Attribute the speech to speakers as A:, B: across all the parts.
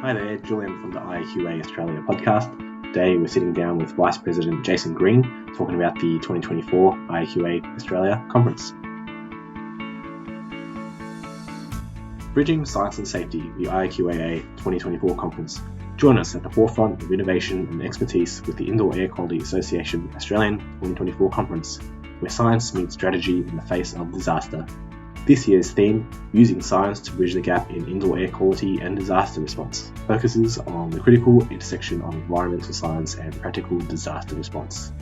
A: Hi there, Julian from the IAQA Australia podcast. Today we're sitting down with Vice President Jason Green talking about the 2024 IAQA Australia Conference. Bridging Science and Safety, the IAQAA 2024 Conference. Join us at the forefront of innovation and expertise with the Indoor Air Quality Association Australian 2024 Conference, where science meets strategy in the face of disaster. This year's theme, Using Science to Bridge the Gap in Indoor Air Quality and Disaster Response, focuses on the critical intersection of environmental science and practical disaster response.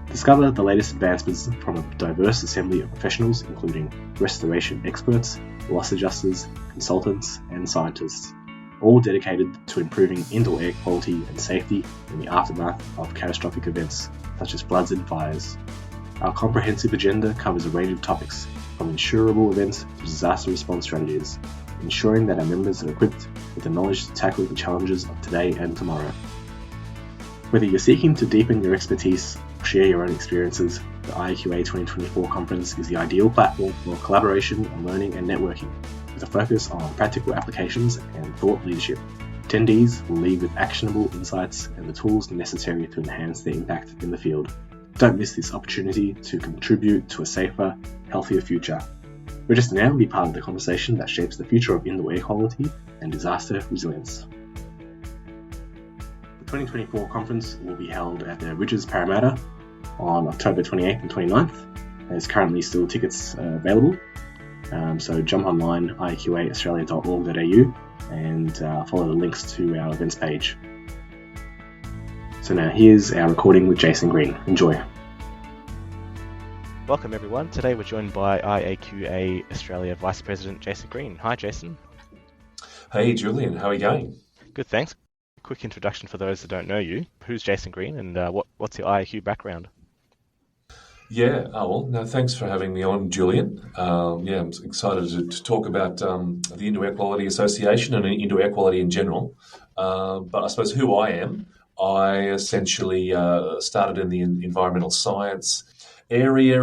A: Discover the latest advancements from a diverse assembly of professionals, including restoration experts, loss adjusters, consultants, and scientists, all dedicated to improving indoor air quality and safety in the aftermath of catastrophic events, such as floods and fires. Our comprehensive agenda covers a range of topics, from insurable events to disaster response strategies, ensuring that our members are equipped with the knowledge to tackle the challenges of today and tomorrow. Whether you're seeking to deepen your expertise or share your own experiences, the IAQA 2024 conference is the ideal platform for collaboration and learning and networking, with a focus on practical applications and thought leadership. Attendees will leave with actionable insights and the tools necessary to enhance their impact in the field. Don't miss this opportunity to contribute to a safer, healthier future. Register now and be part of the conversation that shapes the future of indoor air quality and disaster resilience. The 2024 conference will be held at the Rydges Parramatta on October 28th and 29th. There's currently still tickets available, so jump online, IAQAAustralia.org.au, and follow the links to our events page. So now here's our recording with Jason Green. Enjoy.
B: Welcome everyone. Today we're joined by IAQA Australia Vice President Jason Green. Hi Jason.
C: Hey Julian, how are you going?
B: Good, thanks. Quick introduction for those that don't know you. Who's Jason Green and what's your IAQ background?
C: Thanks for having me on, Julian. I'm excited to talk about the Indoor Air Quality Association and Indoor Air Quality in general. But I suppose who I am, I essentially started in the environmental science area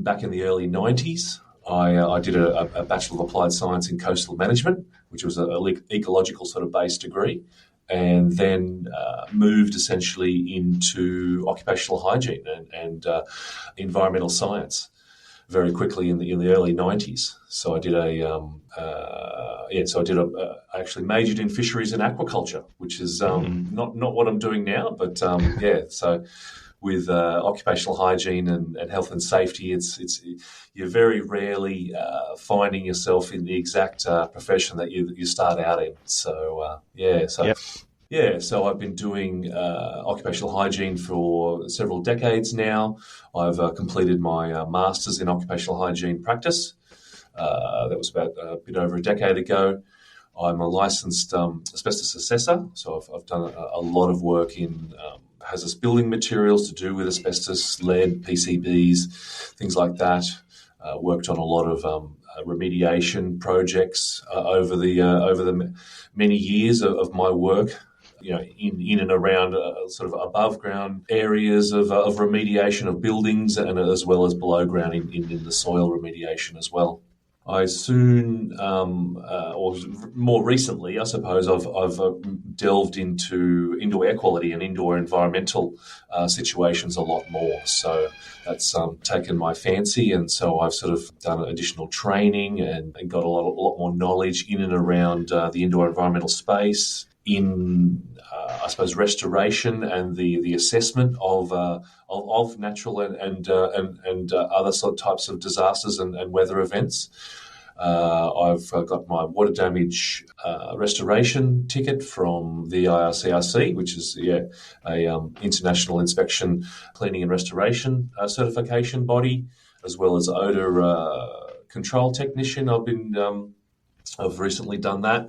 C: back in the early 90s. I did a Bachelor of Applied Science in Coastal Management, which was an ecological sort of based degree, and then moved essentially into occupational hygiene and environmental science very quickly in the early 90s. So I actually majored in fisheries and aquaculture, which is not what I'm doing now, but so with occupational hygiene and health and safety, it's you're very rarely finding yourself in the exact profession that you start out in. So I've been doing occupational hygiene for several decades now. I've completed my master's in occupational hygiene practice. That was about a bit over a decade ago. I'm a licensed asbestos assessor, so I've done a lot of work in hazardous building materials to do with asbestos, lead, PCBs, things like that. Worked on a lot of remediation projects over the many years of my work. In and around sort of above ground areas of remediation of buildings, and as well as below ground in the soil remediation as well. I soon, or more recently, I suppose, I've delved into indoor air quality and indoor environmental situations a lot more. So that's taken my fancy, and so I've sort of done additional training and got a lot more knowledge in and around the indoor environmental space, in I suppose restoration and the assessment of natural and other sort of types of disasters and weather events. I've got my water damage restoration ticket from the IRCRC, which is a international inspection, cleaning and restoration certification body, as well as odor control technician. I've recently done that.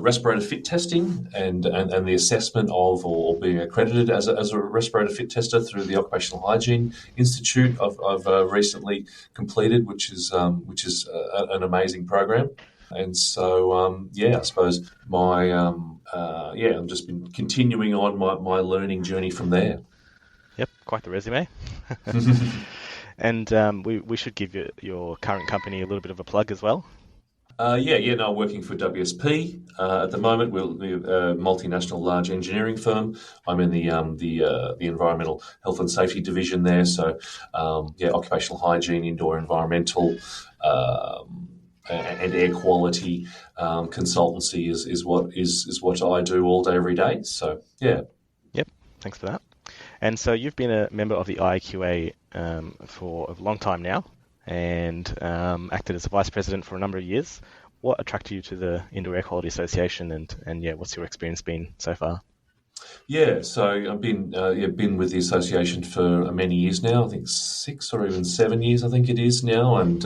C: Respirator fit testing and the assessment of or being accredited as a respirator fit tester through the Occupational Hygiene Institute I've recently completed, which is an amazing program. And so I suppose I've just been continuing on my learning journey from there.
B: Yep, quite the resume. And we should give your current company a little bit of a plug as well.
C: No, I'm working for WSP at the moment. We're a multinational large engineering firm. I'm in the environmental health and safety division there. So, occupational hygiene, indoor environmental, and air quality consultancy is what I do all day, every day. So, yeah.
B: Yep, thanks for that. And so you've been a member of the IAQA for a long time now, and acted as a vice president for a number of years. What attracted you to the Indoor Air Quality Association, and what's your experience been so far?
C: Yeah, so I've been with the association for many years now. I think 6 or even 7 years, I think it is now, and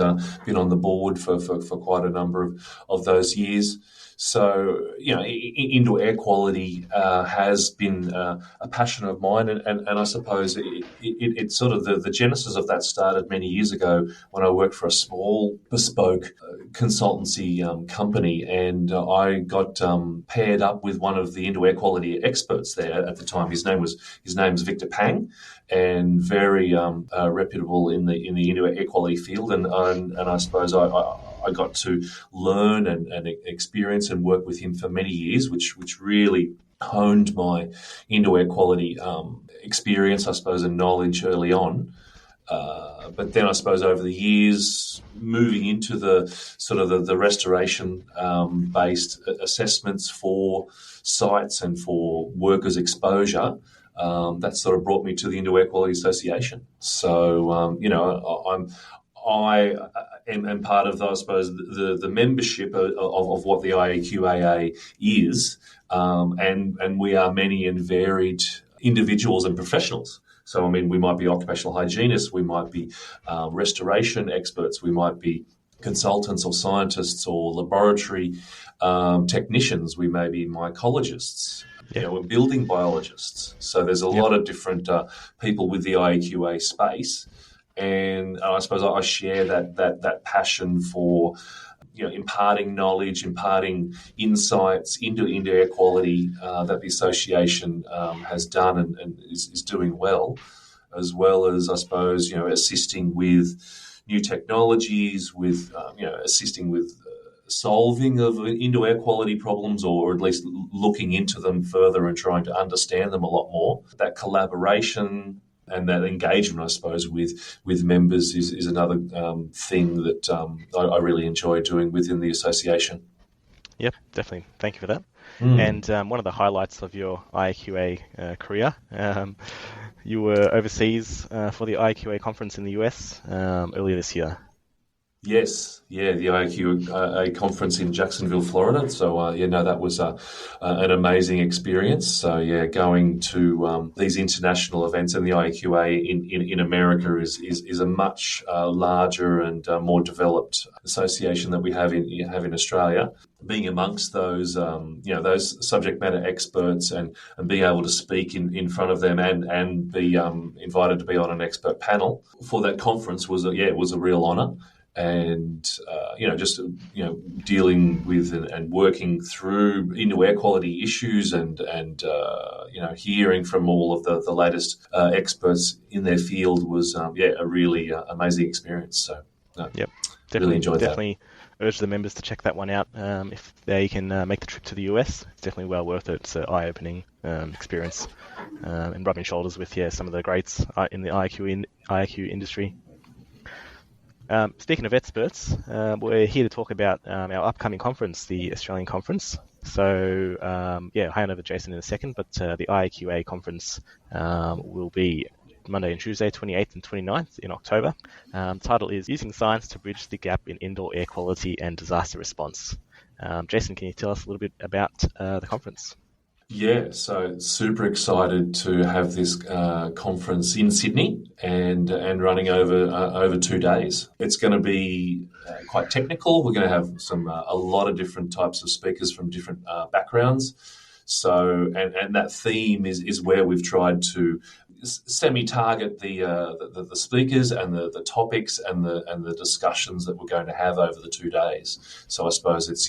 C: been on the board for quite a number of those years. So, indoor air quality has been a passion of mine, and I suppose it's sort of the genesis of that started many years ago when I worked for a small bespoke consultancy company, and I got paired up with one of the indoor air quality experts there at the time. His name was Victor Pang, and very reputable in the indoor air quality field, and I suppose I got to learn and experience and work with him for many years, which really honed my indoor air quality experience, I suppose, and knowledge early on. But then I suppose over the years, moving into the sort of the restoration based assessments for sites and for workers' exposure, that sort of brought me to the Indoor Air Quality Association. So, I am part of, I suppose, the membership of what the IAQAA is, and we are many and varied individuals and professionals. So, I mean, we might be occupational hygienists, we might be restoration experts, we might be consultants or scientists or laboratory technicians, we may be mycologists.
B: Yeah.
C: We're building biologists. So there's a lot of different people with the IAQA space. And I suppose I share that passion for imparting knowledge, imparting insights into air quality that the association has done and is doing well as I suppose assisting with new technologies, with assisting with solving of indoor air quality problems, or at least looking into them further and trying to understand them a lot more. That collaboration and that engagement, I suppose, with members is another thing that I really enjoy doing within the association.
B: Yep, definitely. Thank you for that. And one of the highlights of your IAQA career, you were overseas for the IAQA conference in the US earlier this year.
C: Yes, the IAQA conference in Jacksonville, Florida. So, that was an amazing experience. So, going to these international events, and the IAQA in America is a much larger and more developed association that we have in Australia. Being amongst those, those subject matter experts and being able to speak in front of them and be invited to be on an expert panel for that conference was a real honour. And dealing with and working through indoor air quality issues and hearing from all of the latest experts in their field was a really amazing experience. So really enjoyed that.
B: Definitely urge the members to check that one out if they can make the trip to the US. It's definitely well worth it. It's an eye-opening experience and rubbing shoulders with some of the greats in the IAQ industry. Speaking of experts, we're here to talk about our upcoming conference, the Australian conference. So, I'll hand over to Jason in a second, but the IAQA conference will be Monday and Tuesday, 28th and 29th in October. The title is Using Science to Bridge the Gap in Indoor Air Quality and Disaster Response. Jason, can you tell us a little bit about the conference?
C: Yeah, so super excited to have this conference in Sydney and running over 2 days. It's going to be quite technical. We're going to have a lot of different types of speakers from different backgrounds. So and that theme is where we've tried to semi-target the speakers and the topics and the discussions that we're going to have over the 2 days. So I suppose it's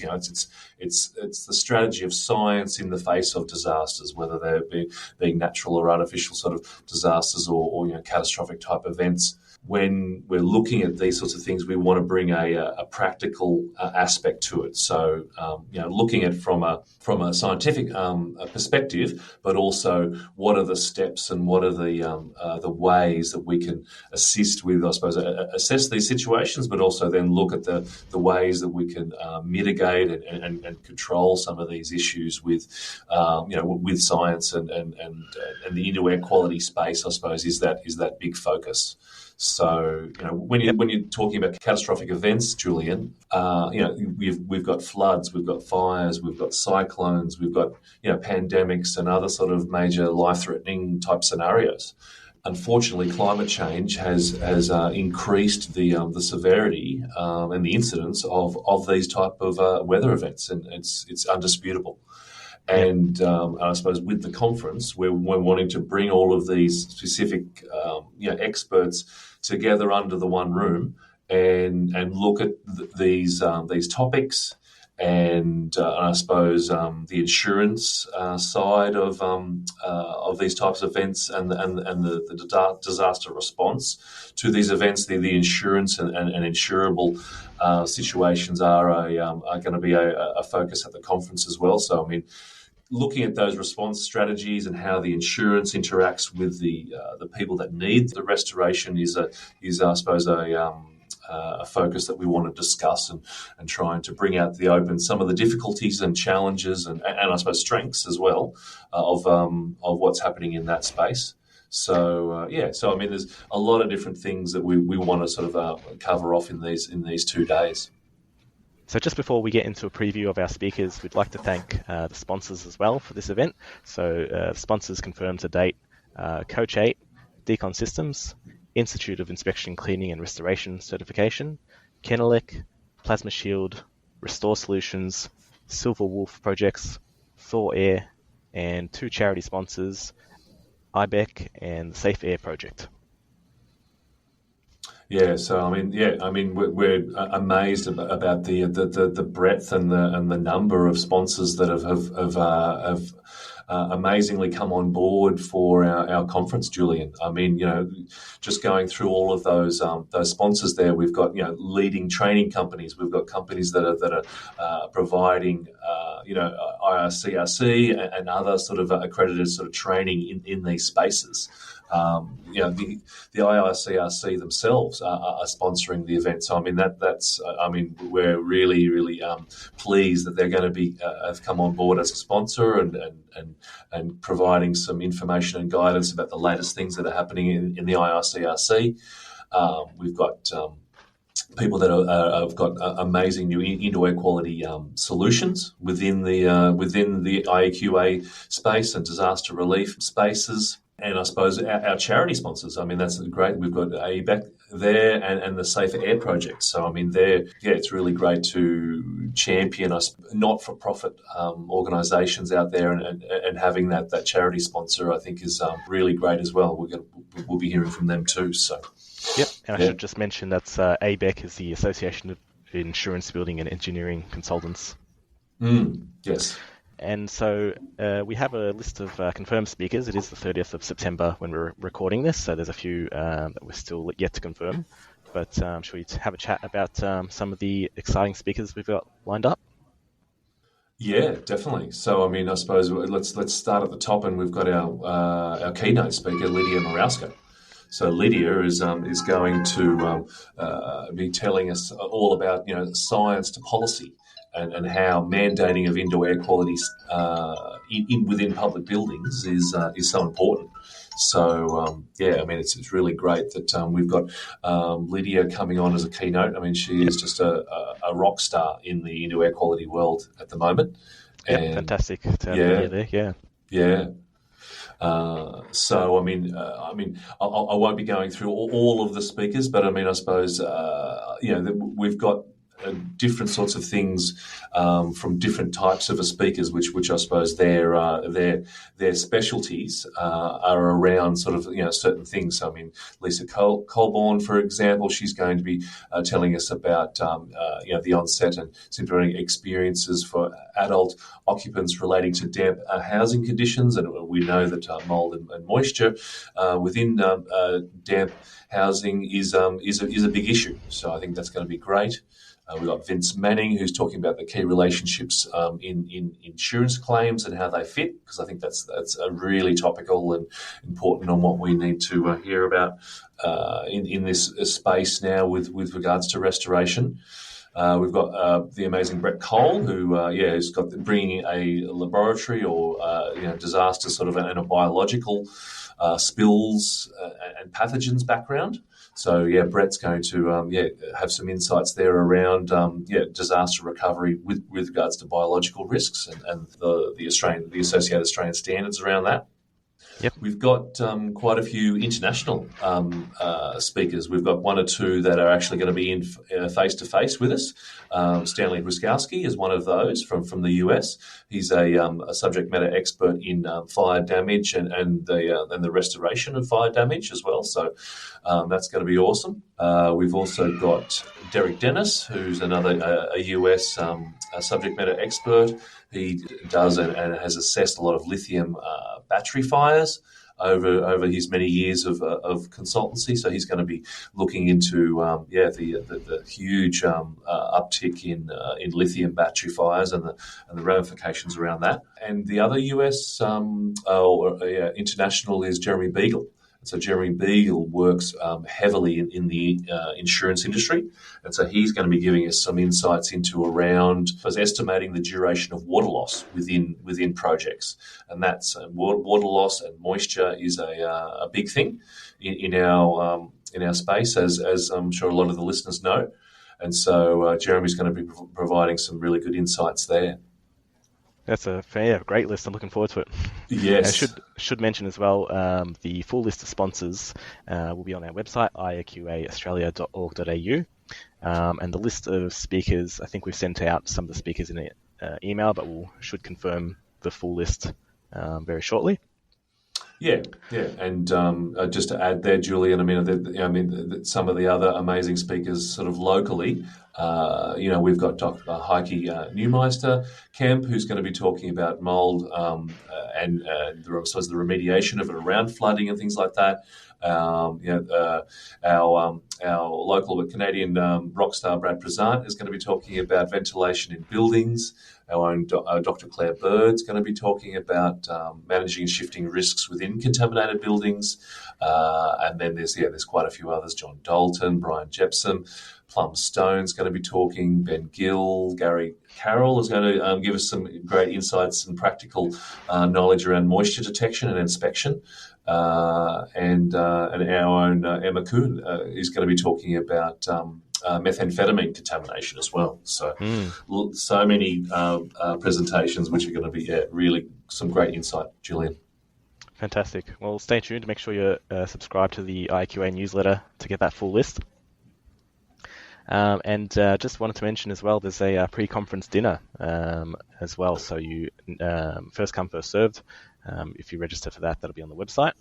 C: the strategy of science in the face of disasters, whether they're being natural or artificial sort of disasters or catastrophic type events. when we're looking at these sorts of things, we want to bring a practical aspect to it. So, looking at from a scientific perspective, but also what are the steps and what are the ways that we can assist with, I suppose, assess these situations, but also then look at the ways that we can mitigate and control some of these issues with, with science and the indoor air quality space, I suppose, is that big focus. So, when you're talking about catastrophic events, Julian, we've got floods, we've got fires, we've got cyclones, we've got pandemics and other sort of major life-threatening type scenarios. Unfortunately, climate change has increased the severity and the incidence of these type of weather events, and it's undisputable. And I suppose with the conference, we're wanting to bring all of these specific experts together under the one room and look at these topics, and I suppose the insurance side of these types of events and the disaster response to these events. The insurance and insurable situations are going to be a focus at the conference as well. So, I mean, looking at those response strategies and how the insurance interacts with the people that need the restoration is I suppose a focus that we want to discuss and trying to bring out the open some of the difficulties and challenges and I suppose strengths as well of what's happening in that space. So so I mean, there's a lot of different things that we want to sort of cover off in these 2 days.
B: So just before we get into a preview of our speakers, we'd like to thank the sponsors as well for this event. So sponsors confirmed to date, Coach 8, Decon Systems, Institute of Inspection, Cleaning and Restoration Certification, Kenelec, Plasma Shield, Restore Solutions, Silver Wolf Projects, Thor Air, and 2 charity sponsors, IBEC and the Safe Air Project.
C: Yeah, so I mean, we're amazed about the breadth and the number of sponsors that have amazingly come on board for our conference, Julian. I mean, just going through all of those sponsors there, we've got leading training companies, we've got companies that are providing IRCRC and other sort of accredited sort of training in these spaces. The IRCRC themselves are sponsoring the event. So I mean that's we're really pleased that they're going to be have come on board as a sponsor and providing some information and guidance about the latest things that are happening in the IRCRC. We've got people that have got amazing new indoor air quality solutions within the IAQA space and disaster relief spaces. And I suppose our charity sponsors, I mean, that's great. We've got ABAC there and the Safer Air Project. So, I mean, it's really great to champion us not-for-profit organisations out there and having that charity sponsor, I think, is really great as well. We'll be hearing from them too. So,
B: yep. And I should just mention that's ABEC is the Association of Insurance Building and Engineering Consultants.
C: Yes.
B: And so we have a list of confirmed speakers. It is the 30th of September when we're recording this, so there's a few that we're still yet to confirm. But should we have a chat about some of the exciting speakers we've got lined up?
C: Yeah, definitely. So, I mean, I suppose let's start at the top, and we've got our keynote speaker, Lydia Morawska. So Lydia is going to be telling us all about science to policy. And how mandating of indoor air quality within public buildings is so important. So I mean, it's really great that we've got Lydia coming on as a keynote. I mean, she is just a rock star in the indoor air quality world at the moment.
B: Yeah, fantastic to have Lydia there. Yeah.
C: Yeah. So I mean, I won't be going through all of the speakers, but I mean, I suppose we've got different sorts of things from different types of speakers, which I suppose their specialties are around sort of certain things. So, I mean, Lisa Colborn, for example, she's going to be telling us about the onset and symptomatic experiences for adult occupants relating to damp housing conditions, and we know that mould and moisture within damp housing is a big issue. So I think that's going to be great. We've got Vince Manning, who's talking about the key relationships in insurance claims and how they fit, because I think that's a really topical and important on what we need to hear about in this space now with regards to restoration. We've got the amazing Brett Cole, who's got bringing a laboratory or disaster sort of and a biological spills and pathogens background. So Brett's going to have some insights there around disaster recovery with regards to biological risks and the associated Australian standards around that.
B: Yep.
C: We've got quite a few international speakers. We've got one or two that are actually going to be in face-to-face with us. Stanley Ruskowski is one of those from the US. He's a subject matter expert in fire damage and the restoration of fire damage as well. So that's going to be awesome. We've also got Derek Dennis, who's another a US subject matter expert. He does and has assessed a lot of lithium battery fires over his many years of consultancy. So he's going to be looking into the huge uptick in lithium battery fires and the ramifications around that. And the other US international is Jeremy Beagle. So Jeremy Beagle works heavily in the insurance industry, and so he's going to be giving us some insights into around estimating the duration of water loss within projects, and that's water loss and moisture is a big thing in our space, as I'm sure a lot of the listeners know, and so Jeremy's going to be providing some really good insights there.
B: That's a great list. I'm looking forward to it.
C: Yes.
B: I should mention as well, the full list of sponsors will be on our website, IAQAAustralia.org.au. And the list of speakers, I think we've sent out some of the speakers in an email, but we should confirm the full list very shortly.
C: Yeah, and just to add there, Julian, some of the other amazing speakers sort of locally. We've got Dr. Heike Neumeister Kemp, who's going to be talking about mould and the remediation of it around flooding and things like that. Our local but Canadian rock star Brad Prezant is going to be talking about ventilation in buildings. Our own Dr. Claire Bird's going to be talking about managing and shifting risks within contaminated buildings. And then there's quite a few others. John Dalton, Brian Jepson, Plum Stone's going to be talking. Ben Gill, Gary Carroll is going to give us some great insights and practical knowledge around moisture detection and inspection. And our own Emma Kuhn is going to be talking about methamphetamine contamination as well. So so many presentations which are going to be really some great insight, Julian.
B: Fantastic. Well, stay tuned to make sure you're subscribed to the IAQA newsletter to get that full list. And just wanted to mention as well, there's a pre-conference dinner as well. So you first come, first served. If you register for that, that'll be on the website.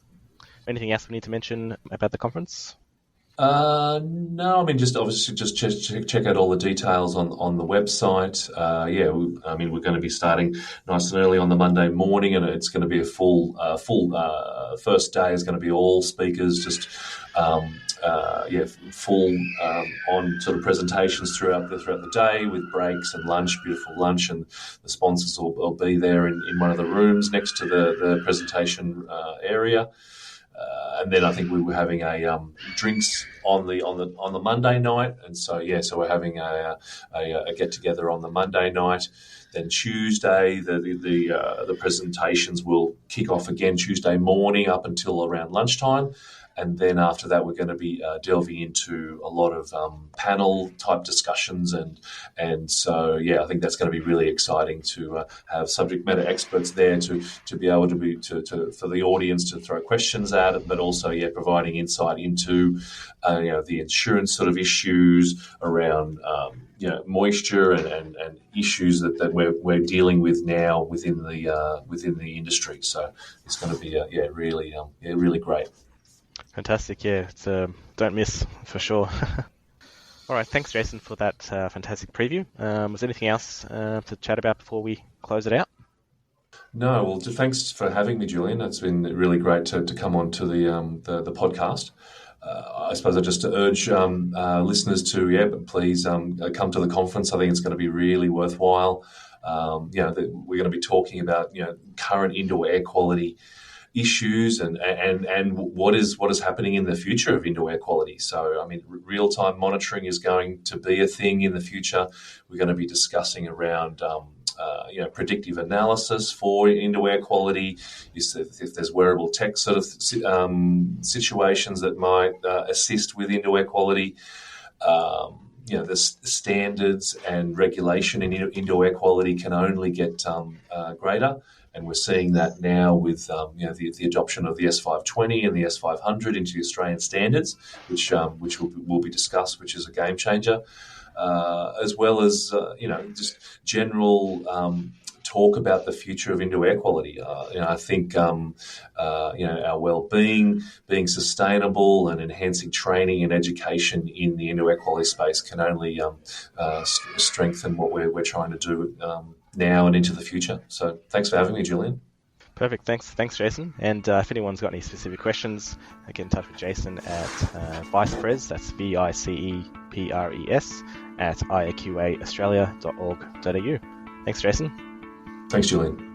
B: Anything else we need to mention about the conference?
C: No, just obviously just check out all the details on the website. We're going to be starting nice and early on the Monday morning, and it's going to be a full first day is going to be all speakers, just full on sort of presentations throughout the day with breaks and lunch, beautiful lunch, and the sponsors will be there in one of the rooms next to the presentation area. And then I think we were having a drinks on the Monday night, and so we're having a get together on the Monday night. Then Tuesday, the presentations will kick off again Tuesday morning up until around lunchtime, And then after that, we're going to be delving into a lot of panel type discussions, and so I think that's going to be really exciting to have subject matter experts there to be able to for the audience to throw questions at it, but also providing insight into the insurance sort of issues around moisture and issues that we're dealing with now within the industry. So it's going to be really great.
B: Fantastic, yeah. It's don't miss for sure. All right, thanks, Jason, for that fantastic preview. Was there anything else to chat about before we close it out?
C: No, well, thanks for having me, Julian. It's been really great to come on to the podcast. I suppose I just urge listeners to please come to the conference. I think it's going to be really worthwhile. We're going to be talking about current indoor air quality issues and what is happening in the future of indoor air quality. So, I mean, real-time monitoring is going to be a thing in the future. We're going to be discussing around predictive analysis for indoor air quality, if there's wearable tech sort of situations that might assist with indoor air quality. The standards and regulation in indoor air quality can only get greater. And we're seeing that now with the adoption of the S520 and the S500 into the Australian standards, which will be discussed, which is a game changer, as well as just general talk about the future of indoor air quality. I think our well-being, being sustainable, and enhancing training and education in the indoor air quality space can only strengthen what we're trying to do now and into the future. So thanks for having me, Julian.
B: Perfect. Thanks, Jason. And if anyone's got any specific questions, get in touch with Jason at vicepres, that's VICEPRES, at IAQAAustralia.org.au. Thanks, Jason.
C: Thanks, Julian.